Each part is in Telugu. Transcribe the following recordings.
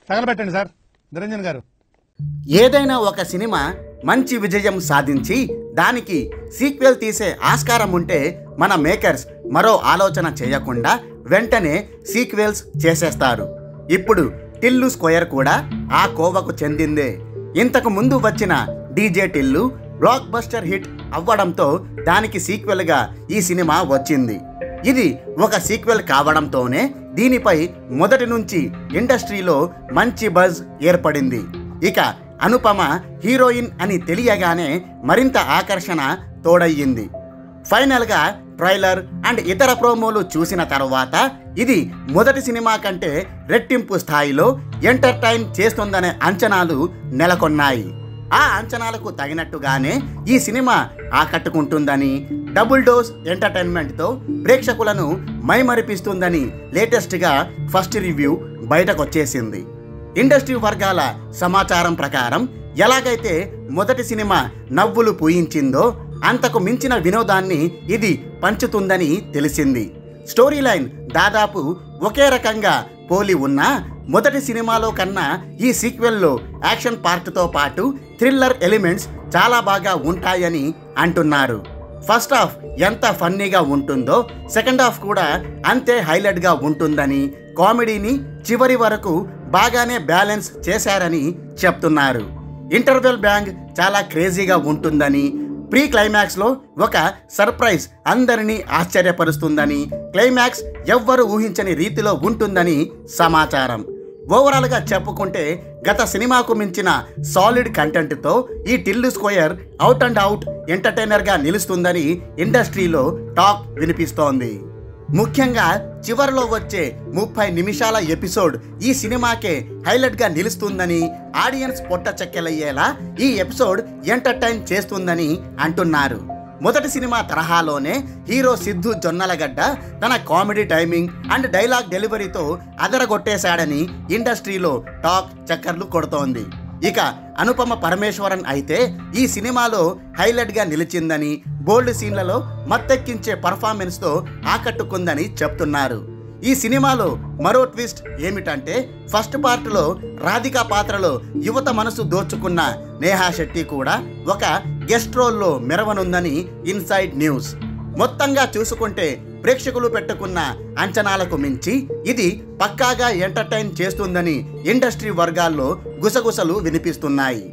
తగలబెట్టండి సార్ నిరంజన్ గారు. ఏదైనా ఒక సినిమా మంచి విజయం సాధించి దానికి సీక్వెల్ తీసే ఆస్కారం ఉంటే మన మేకర్స్ మరో ఆలోచన చేయకుండా వెంటనే సీక్వెల్స్ చేసేస్తారు. ఇప్పుడు టిల్లు స్క్వేర్ కూడా ఆ కోవకు చెందిందే. ఇంతకు ముందు వచ్చిన DJ Tillu block buster hit అవ్వడంతో దానికి సీక్వెల్గా ఈ సినిమా వచ్చింది. ఇది ఒక సీక్వెల్ కావడంతోనే దీనిపై మొదటి నుంచి ఇండస్ట్రీలో మంచి బజ్ ఏర్పడింది. ఇక అనుపమ హీరోయిన్ అని తెలియగానే మరింత ఆకర్షణ తోడయ్యింది. ఫైనల్గా ట్రైలర్ అండ్ ఇతర ప్రోమోలు చూసిన తర్వాత ఇది మొదటి సినిమా కంటే రెట్టింపు స్థాయిలో ఎంటర్టైన్ చేస్తుందనే అంచనాలు నెలకొన్నాయి. ఆ అంచనాలకు తగినట్టుగానే ఈ సినిమా ఆకట్టుకుంటుందని, డబుల్ డోస్ ఎంటర్టైన్మెంట్తో ప్రేక్షకులను మైమరిపిస్తుందని లేటెస్ట్గా ఫస్ట్ రివ్యూ బయటకొచ్చేసింది. ఇండస్ట్రీ వర్గాల సమాచారం ప్రకారం ఎలాగైతే మొదటి సినిమా నవ్వులు పూయించిందో అంతకు మించిన వినోదాన్ని ఇది పంచుతుందని తెలిసింది. స్టోరీ లైన్ దాదాపు ఒకే రకంగా పోలి ఉన్నా మొదటి సినిమాలో కన్నా ఈ సీక్వెల్లో యాక్షన్ పార్ట్తో పాటు థ్రిల్లర్ ఎలిమెంట్స్ చాలా బాగా ఉంటాయని అంటున్నారు. ఫస్ట్ హాఫ్ ఎంత ఫన్నీగా ఉంటుందో సెకండ్ హాఫ్ కూడా అంతే హైలైట్గా ఉంటుందని, కామెడీని చివరి వరకు బాగానే బ్యాలెన్స్ చేశారని చెప్తున్నారు. ఇంటర్వెల్ బ్యాంగ్ చాలా క్రేజీగా ఉంటుందని, ప్రీ క్లైమాక్స్లో ఒక సర్ప్రైజ్ అందరినీ ఆశ్చర్యపరుస్తుందని, క్లైమాక్స్ ఎవ్వరు ఊహించని రీతిలో ఉంటుందని సమాచారం. ఓవరాల్గా చెప్పుకుంటే గత సినిమాకు మించిన సాలిడ్ కంటెంట్తో ఈ Tillu square out and out ఎంటర్టైనర్గా నిలుస్తుందని ఇండస్ట్రీలో టాక్ వినిపిస్తోంది. ముఖ్యంగా చివరిలో వచ్చే 30 నిమిషాల ఎపిసోడ్ ఈ సినిమాకే హైలైట్గా నిలుస్తుందని, ఆడియన్స్ పొట్ట చెక్కెలయ్యేలా ఈ ఎపిసోడ్ ఎంటర్టైన్ చేస్తుందని అంటున్నారు. మొదటి సినిమా తరహాలోనే హీరో సిద్ధు జొన్నలగడ్డ తన కామెడీ టైమింగ్ అండ్ డైలాగ్ డెలివరీతో అదరగొట్టేశాడని ఇండస్ట్రీలో టాక్ చక్కర్లు కొడుతోంది. ఇక అనుపమ పరమేశ్వరన్ అయితే ఈ సినిమాలో హైలైట్గా నిలిచిందని, బోల్డ్ సీన్లలో మత్తెక్కించే పర్ఫార్మెన్స్తో ఆకట్టుకుందని చెప్తున్నారు. ఈ సినిమాలో మరో ట్విస్ట్ ఏమిటంటే ఫస్ట్ పార్ట్లో రాధిక పాత్రలో యువత మనసు దోచుకున్న నేహా శెట్టి కూడా ఒక గెస్ట్ రోల్లో మెరవనుందని ఇన్సైడ్ న్యూస్. మొత్తంగా చూసుకుంటే ప్రేక్షకులు పెట్టుకున్న అంచనాలకు మించి ఇది పక్కాగా ఎంటర్టైన్ చేస్తుందని ఇండస్ట్రీ వర్గాల్లో గుసగుసలు వినిపిస్తున్నాయి.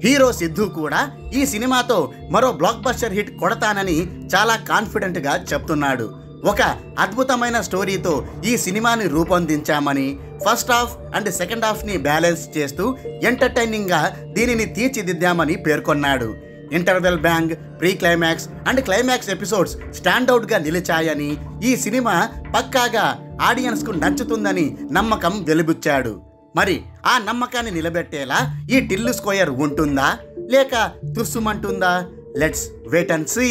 హీరో సిద్ధు కూడా ఈ సినిమాతో మరో బ్లాక్ బస్టర్ హిట్ కొడతానని చాలా కాన్ఫిడెంట్గా చెప్తున్నాడు. ఒక అద్భుతమైన స్టోరీతో ఈ సినిమాని రూపొందించామని, ఫస్ట్ హాఫ్ అండ్ సెకండ్ హాఫ్ని బ్యాలెన్స్ చేస్తూ ఎంటర్టైనింగ్గా దీనిని తీర్చిదిద్దామని పేర్కొన్నాడు. Interval bang, pre climax and climax episodes స్టాండౌట్గా నిలిచాయని, ఈ సినిమా పక్కాగా ఆడియన్స్కు నచ్చుతుందని నమ్మకం వెలిబుచ్చాడు. మరి ఆ నమ్మకాన్ని నిలబెట్టేలా ఈ టిల్లు స్క్వేర్ ఉంటుందా లేక తుస్సుమంటుందా? Let's wait and see.